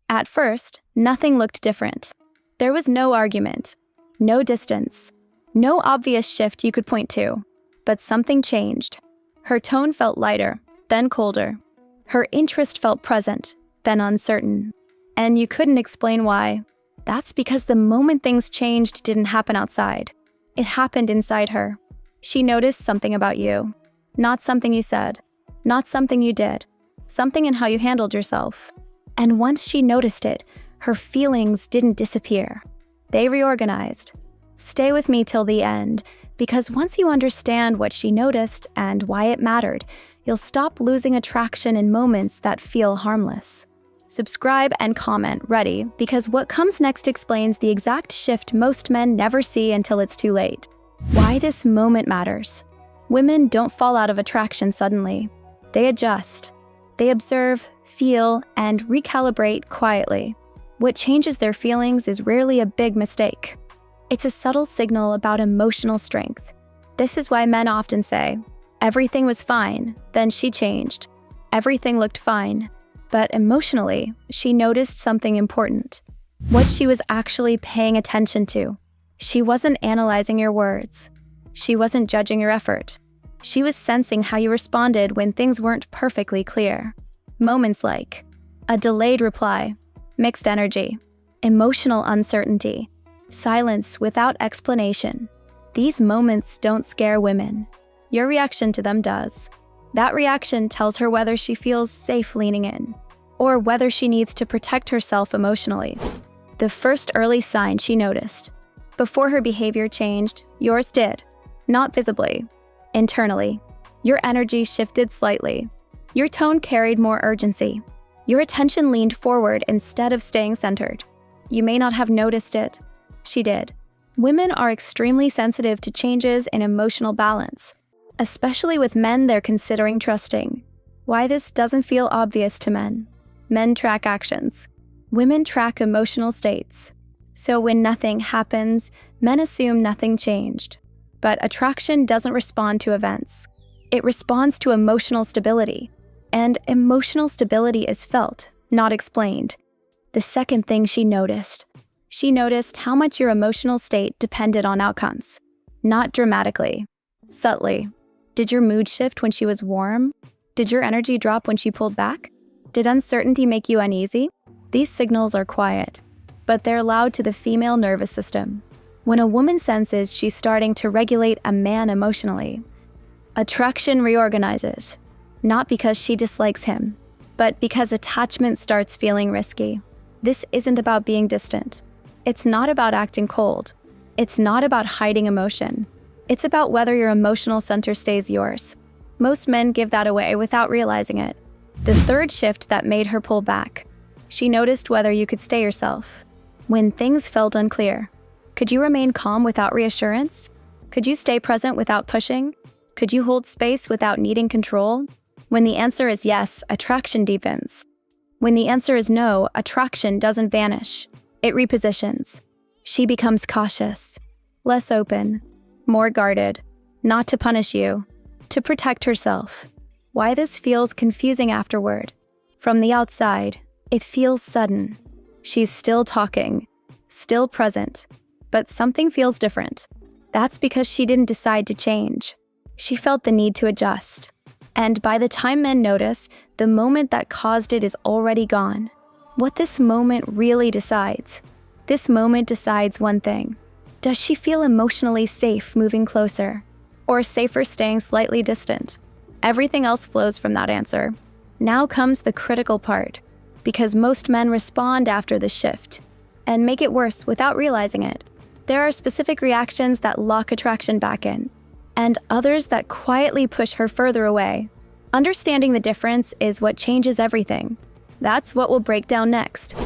At first, nothing looked different. There was no argument, no distance, no obvious shift you could point to. But something changed. Her tone felt lighter, then colder. Her interest felt present, then uncertain. And you couldn't explain why. That's because the moment things changed didn't happen outside. It happened inside her. She noticed something about you. Not something you said, not something you did, something in how you handled yourself. And once she noticed it, her feelings didn't disappear. They reorganized. Stay with me till the end, because once you understand what she noticed and why it mattered, you'll stop losing attraction in moments that feel harmless. Subscribe and comment ready, because what comes next explains the exact shift most men never see until it's too late. Why this moment matters. Women don't fall out of attraction suddenly. They adjust. They observe, feel, and recalibrate quietly. What changes their feelings is rarely a big mistake. It's a subtle signal about emotional strength. This is why men often say, "Everything was fine, then she changed. Everything looked fine." But emotionally, she noticed something important. What she was actually paying attention to. She wasn't analyzing your words. She wasn't judging your effort. She was sensing how you responded when things weren't perfectly clear. Moments like a delayed reply, mixed energy, emotional uncertainty, silence without explanation. These moments don't scare women. Your reaction to them does. That reaction tells her whether she feels safe leaning in, or whether she needs to protect herself emotionally. The first early sign she noticed. Before her behavior changed, yours did. Not visibly. Internally. Your energy shifted slightly. Your tone carried more urgency. Your attention leaned forward instead of staying centered. You may not have noticed it. She did. Women are extremely sensitive to changes in emotional balance, especially with men they're considering trusting. Why this doesn't feel obvious to men. Men track actions. Women track emotional states. So when nothing happens, men assume nothing changed. But attraction doesn't respond to events. It responds to emotional stability. And emotional stability is felt, not explained. The second thing she noticed how much your emotional state depended on outcomes. Not dramatically, subtly. Did your mood shift when she was warm? Did your energy drop when she pulled back? Did uncertainty make you uneasy? These signals are quiet, but they're loud to the female nervous system. When a woman senses she's starting to regulate a man emotionally, attraction reorganizes, not because she dislikes him, but because attachment starts feeling risky. This isn't about being distant. It's not about acting cold. It's not about hiding emotion. It's about whether your emotional center stays yours. Most men give that away without realizing it. The third shift that made her pull back. She noticed whether you could stay yourself. When things felt unclear. Could you remain calm without reassurance? Could you stay present without pushing? Could you hold space without needing control? When the answer is yes, attraction deepens. When the answer is no, attraction doesn't vanish. It repositions. She becomes cautious, less open, more guarded, not to punish you, to protect herself. Why this feels confusing afterward. From the outside, it feels sudden. She's still talking, still present, but something feels different. That's because she didn't decide to change. She felt the need to adjust. And by the time men notice, the moment that caused it is already gone. What this moment really decides. This moment decides one thing. Does she feel emotionally safe moving closer? Or safer staying slightly distant? Everything else flows from that answer. Now comes the critical part, because most men respond after the shift, and make it worse without realizing it. There are specific reactions that lock attraction back in, and others that quietly push her further away. Understanding the difference is what changes everything. That's what we'll break down next.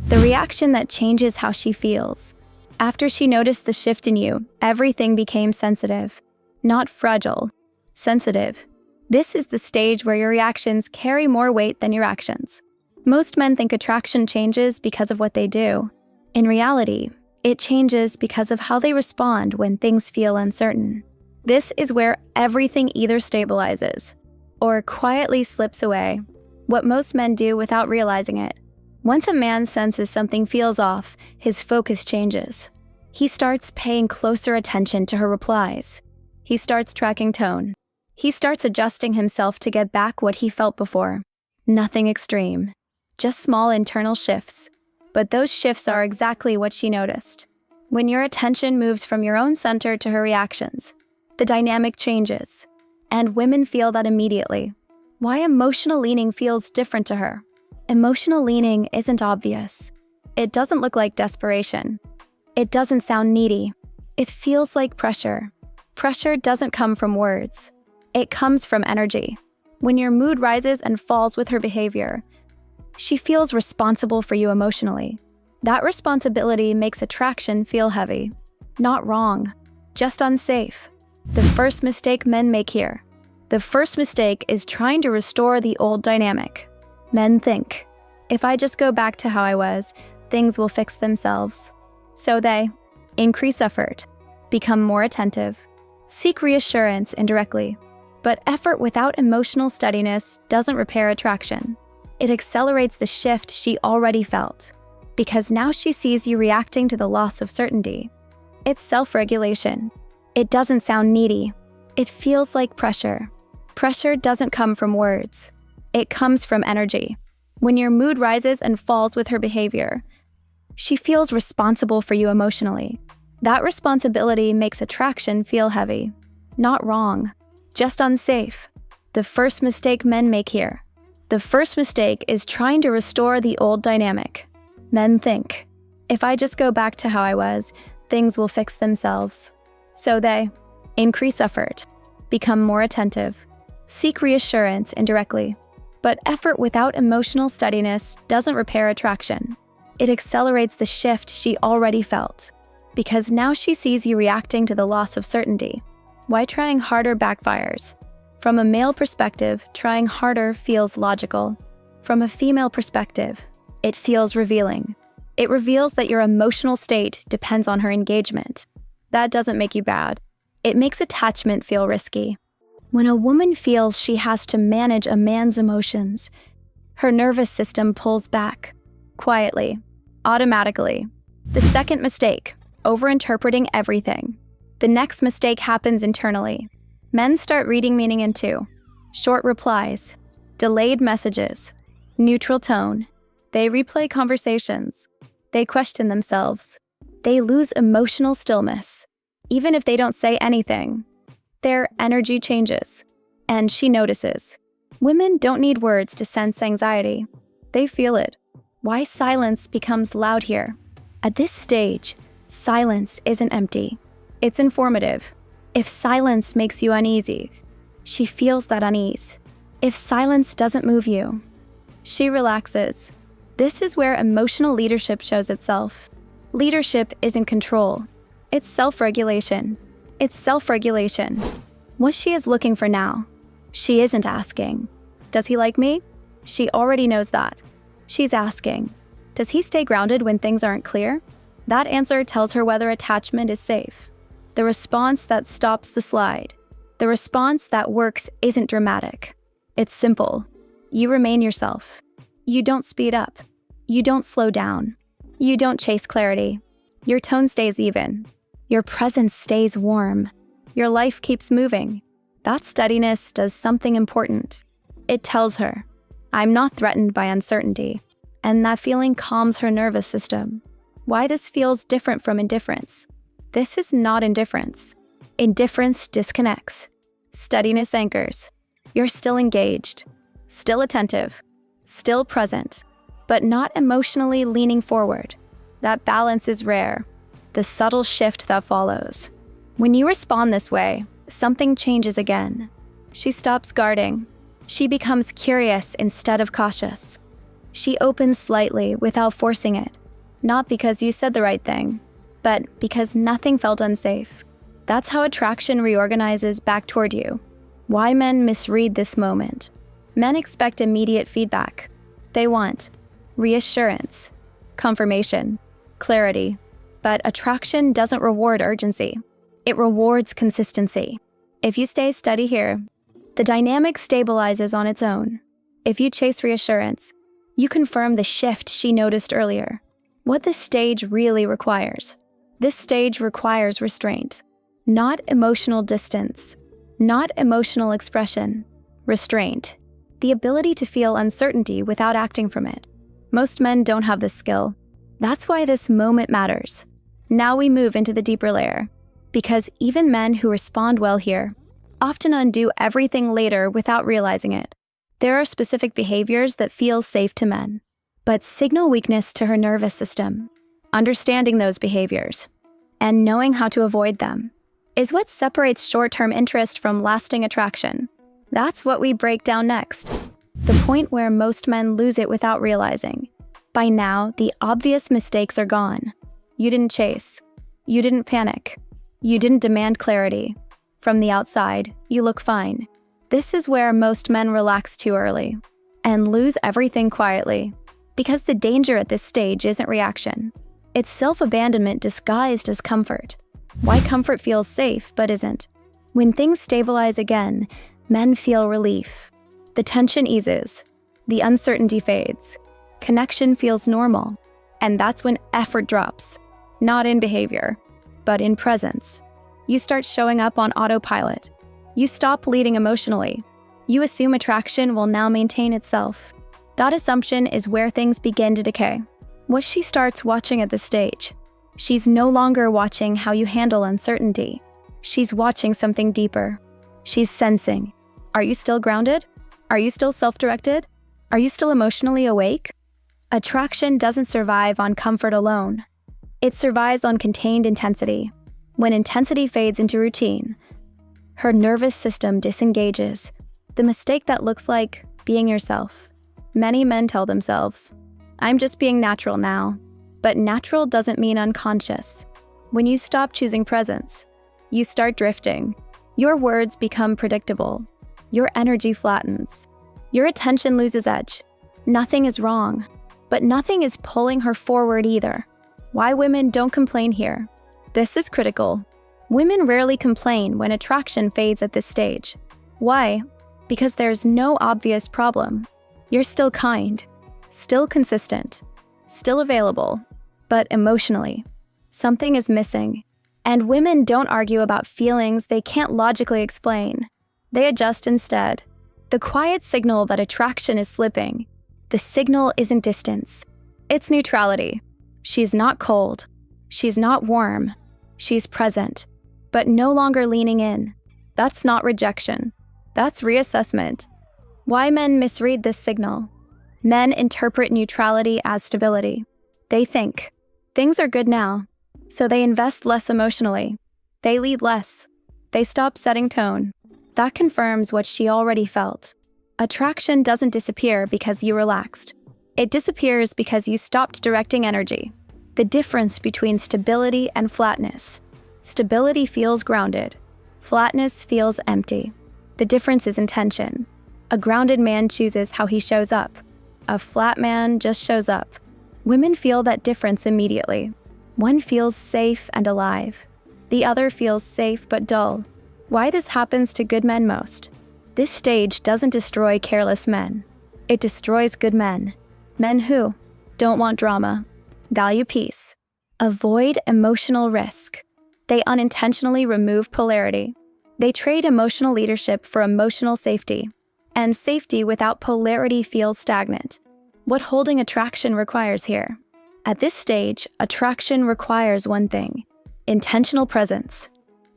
The reaction that changes how she feels. After she noticed the shift in you, everything became sensitive. Not fragile. Sensitive. This is the stage where your reactions carry more weight than your actions. Most men think attraction changes because of what they do. In reality, it changes because of how they respond when things feel uncertain. This is where everything either stabilizes or quietly slips away, what most men do without realizing it. Once a man senses something feels off, his focus changes. He starts paying closer attention to her replies. He starts tracking tone. He starts adjusting himself to get back what he felt before. Nothing extreme, just small internal shifts. But those shifts are exactly what she noticed. When your attention moves from your own center to her reactions, the dynamic changes. And women feel that immediately. Why emotional leaning feels different to her. Emotional leaning isn't obvious. It doesn't look like desperation. It doesn't sound needy. It feels like pressure. Pressure doesn't come from words. It comes from energy. When your mood rises and falls with her behavior, she feels responsible for you emotionally. That responsibility makes attraction feel heavy. Not wrong, just unsafe. The first mistake men make here. The first mistake is trying to restore the old dynamic. Men think, if I just go back to how I was, things will fix themselves. So they increase effort, become more attentive, seek reassurance indirectly. But effort without emotional steadiness doesn't repair attraction. It accelerates the shift she already felt, because now she sees you reacting to the loss of certainty. It's self-regulation. It doesn't sound needy. It feels like pressure. Pressure doesn't come from words. It comes from energy. When your mood rises and falls with her behavior, she feels responsible for you emotionally. That responsibility makes attraction feel heavy. Not wrong, just unsafe. The first mistake men make here. The first mistake is trying to restore the old dynamic. Men think, if I just go back to how I was, things will fix themselves. So they increase effort, become more attentive, seek reassurance indirectly. But effort without emotional steadiness doesn't repair attraction. It accelerates the shift she already felt, because now she sees you reacting to the loss of certainty. Why trying harder backfires? From a male perspective, trying harder feels logical. From a female perspective, it feels revealing. It reveals that your emotional state depends on her engagement. That doesn't make you bad. It makes attachment feel risky. When a woman feels she has to manage a man's emotions, her nervous system pulls back, quietly, automatically. The second mistake, overinterpreting everything. The next mistake happens internally. Men start reading meaning into short replies, delayed messages, neutral tone. They replay conversations. They question themselves. They lose emotional stillness. Even if they don't say anything, their energy changes, and she notices. Women don't need words to sense anxiety. They feel it. Why silence becomes loud here? At this stage, silence isn't empty. It's informative. If silence makes you uneasy, she feels that unease. If silence doesn't move you, she relaxes. This is where emotional leadership shows itself. Leadership isn't control. It's self-regulation. It's self-regulation. What she is looking for now. She isn't asking, does he like me? She already knows that. She's asking, does he stay grounded when things aren't clear? That answer tells her whether attachment is safe. The response that stops the slide. The response that works isn't dramatic. It's simple. You remain yourself. You don't speed up. You don't slow down. You don't chase clarity. Your tone stays even. Your presence stays warm. Your life keeps moving. That steadiness does something important. It tells her, I'm not threatened by uncertainty. And that feeling calms her nervous system. Why this feels different from indifference? This is not indifference. Indifference disconnects. Steadiness anchors. You're still engaged, still attentive, still present, but not emotionally leaning forward. That balance is rare. The subtle shift that follows. When you respond this way, something changes again. She stops guarding. She becomes curious instead of cautious. She opens slightly without forcing it. Not because you said the right thing, but because nothing felt unsafe. That's how attraction reorganizes back toward you. Why men misread this moment. Men expect immediate feedback. They want reassurance, confirmation, clarity. But attraction doesn't reward urgency. It rewards consistency. If you stay steady here, the dynamic stabilizes on its own. If you chase reassurance, You confirm the shift she noticed earlier. What this stage really requires. This stage requires restraint, not emotional distance, not emotional expression. Restraint, the ability to feel uncertainty without acting from it. Most men don't have this skill. That's why this moment matters. Now we move into the deeper layer, because even men who respond well here often undo everything later without realizing it. There are specific behaviors that feel safe to men, but signal weakness to her nervous system. Understanding those behaviors and knowing how to avoid them is what separates short-term interest from lasting attraction. That's what we break down next. The point where most men lose it without realizing. By now, the obvious mistakes are gone. You didn't chase. You didn't panic. You didn't demand clarity. From the outside, you look fine. This is where most men relax too early and lose everything quietly. Because the danger at this stage isn't reaction. It's self-abandonment disguised as comfort. Why comfort feels safe but isn't. When things stabilize again, men feel relief. The tension eases. The uncertainty fades. Connection feels normal. And that's when effort drops. Not in behavior, but in presence. You start showing up on autopilot. You stop leading emotionally. You assume attraction will now maintain itself. That assumption is where things begin to decay. What she starts watching at this stage. She's no longer watching how you handle uncertainty. She's watching something deeper. She's sensing. Are you still grounded? Are you still self-directed? Are you still emotionally awake? Attraction doesn't survive on comfort alone. It survives on contained intensity. When intensity fades into routine, her nervous system disengages. The mistake that looks like being yourself. Many men tell themselves, I'm just being natural now. But natural doesn't mean unconscious. When you stop choosing presence, you start drifting. Your words become predictable. Your energy flattens. Your attention loses edge. Nothing is wrong, but nothing is pulling her forward either. Why women don't complain here. This is critical. Women rarely complain when attraction fades at this stage. Why? Because there's no obvious problem. You're still kind, still consistent, still available, but emotionally, something is missing. And women don't argue about feelings they can't logically explain. They adjust instead. The quiet signal that attraction is slipping. The signal isn't distance. It's neutrality. She's not cold. She's not warm. She's present, but no longer leaning in. That's not rejection. That's reassessment. Why men misread this signal? Men interpret neutrality as stability. They think, things are good now, so they invest less emotionally. They lead less. They stop setting tone. That confirms what she already felt. Attraction doesn't disappear because you relaxed. It disappears because you stopped directing energy. The difference between stability and flatness. Stability feels grounded. Flatness feels empty. The difference is intention. A grounded man chooses how he shows up. A flat man just shows up. Women feel that difference immediately. One feels safe and alive. The other feels safe but dull. Why this happens to good men most? This stage doesn't destroy careless men. It destroys good men. Men who don't want drama, value peace, avoid emotional risk. They unintentionally remove polarity. They trade emotional leadership for emotional safety. And safety without polarity feels stagnant. What holding attraction requires here? At this stage, attraction requires one thing: intentional presence.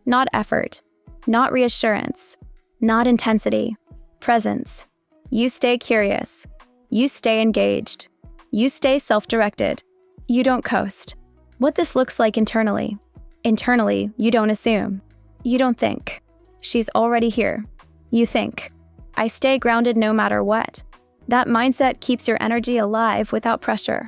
Not effort, not reassurance, not intensity. Presence. You stay curious. You stay engaged. You stay self-directed. You don't coast. What this looks like internally. Internally, you don't assume. You don't think. She's already here. You think. I stay grounded no matter what. That mindset keeps your energy alive without pressure.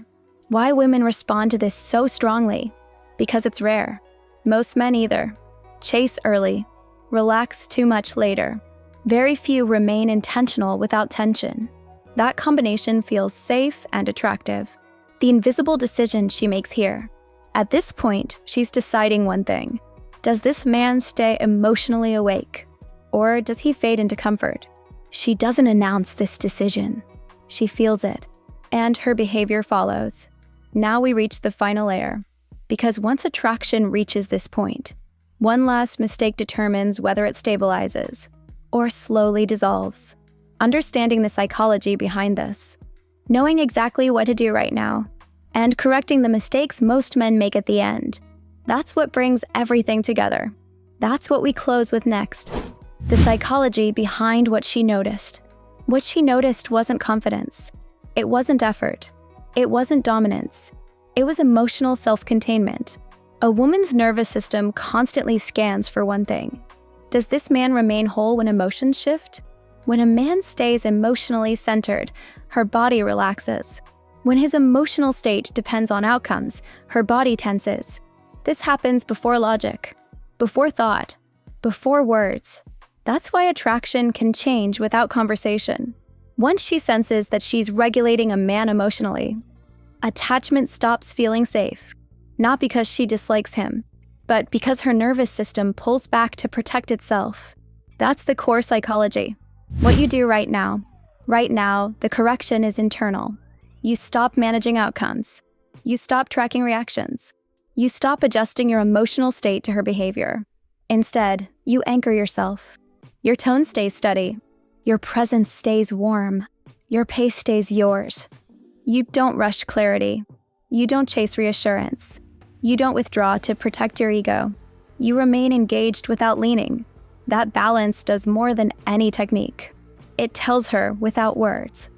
Why women respond to this so strongly? Because it's rare. Most men either chase early, relax too much later. Very few remain intentional without tension. That combination feels safe and attractive. The invisible decision she makes here. At this point, she's deciding one thing. Does this man stay emotionally awake? Or does he fade into comfort? She doesn't announce this decision. She feels it. and her behavior follows. Now we reach the final layer. Because once attraction reaches this point, one last mistake determines whether it stabilizes or slowly dissolves. Understanding the psychology behind this, knowing exactly what to do right now, and correcting the mistakes most men make at the end. That's what brings everything together. That's what we close with next. The psychology behind what she noticed. What she noticed wasn't confidence. It wasn't effort. It wasn't dominance. It was emotional self-containment. A woman's nervous system constantly scans for one thing. Does this man remain whole when emotions shift? When a man stays emotionally centered, her body relaxes. When his emotional state depends on outcomes, her body tenses. This happens before logic, before thought, before words. That's why attraction can change without conversation. Once she senses that she's regulating a man emotionally, attachment stops feeling safe, not because she dislikes him, but because her nervous system pulls back to protect itself. That's the core psychology. What you do right now, the correction is internal. You stop managing outcomes. You stop tracking reactions. You stop adjusting your emotional state to her behavior. Instead, you anchor yourself. Your tone stays steady. Your presence stays warm. Your pace stays yours. You don't rush clarity. You don't chase reassurance. You don't withdraw to protect your ego. You remain engaged without leaning. That balance does more than any technique. It tells her without words,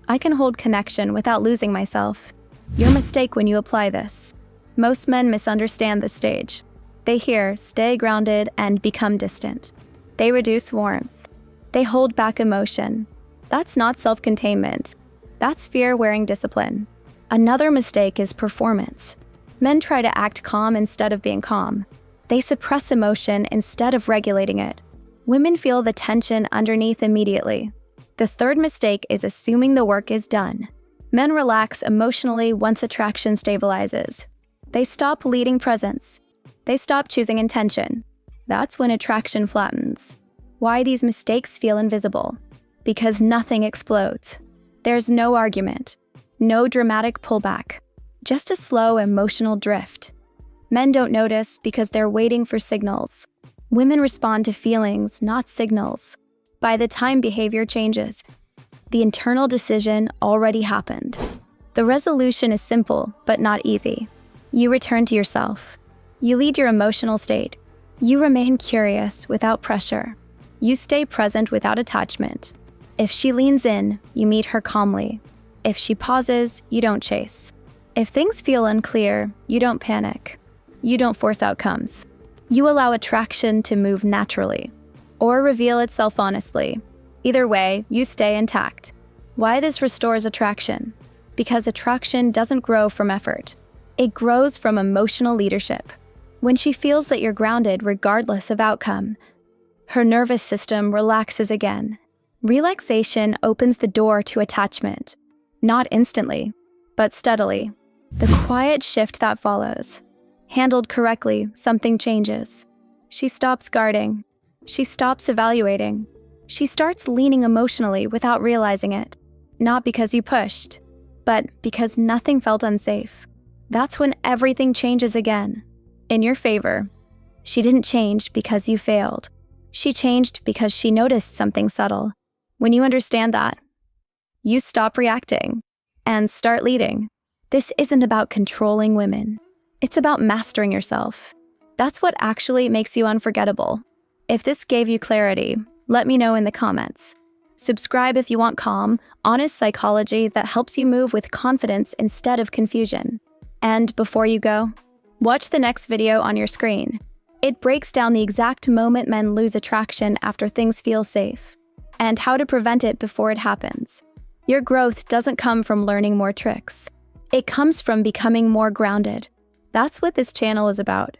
I can hold connection without losing myself. Your mistake when you apply this. Most men misunderstand this stage. They hear, stay grounded and become distant. They reduce warmth. They hold back emotion. That's not self-containment. That's fear wearing discipline. Another mistake is performance. Men try to act calm instead of being calm. They suppress emotion instead of regulating it. Women feel the tension underneath immediately. The third mistake is assuming the work is done. Men relax emotionally once attraction stabilizes. They stop leading presence. They stop choosing intention. That's when attraction flattens. Why these mistakes feel invisible? Because nothing explodes. There's no argument, no dramatic pullback, just a slow emotional drift. Men don't notice because they're waiting for signals. Women respond to feelings, not signals. By the time behavior changes, the internal decision already happened. The resolution is simple, but not easy. You return to yourself. You lead your emotional state. You remain curious without pressure. You stay present without attachment. If she leans in, you meet her calmly. If she pauses, you don't chase. If things feel unclear, you don't panic. You don't force outcomes. You allow attraction to move naturally, or reveal itself honestly. Either way, you stay intact. Why this restores attraction? Because attraction doesn't grow from effort. It grows from emotional leadership. When she feels that you're grounded regardless of outcome, her nervous system relaxes again. Relaxation opens the door to attachment, not instantly, but steadily. The quiet shift that follows. Handled correctly, something changes. She stops guarding. She stops evaluating. She starts leaning emotionally without realizing it. Not because you pushed, but because nothing felt unsafe. That's when everything changes again. In your favor. She didn't change because you failed. She changed because she noticed something subtle. When you understand that, you stop reacting and start leading. This isn't about controlling women. It's about mastering yourself. That's what actually makes you unforgettable. If this gave you clarity, let me know in the comments. Subscribe if you want calm, honest psychology that helps you move with confidence instead of confusion. And before you go, watch the next video on your screen. It breaks down the exact moment men lose attraction after things feel safe, and how to prevent it before it happens. Your growth doesn't come from learning more tricks. It comes from becoming more grounded. That's what this channel is about.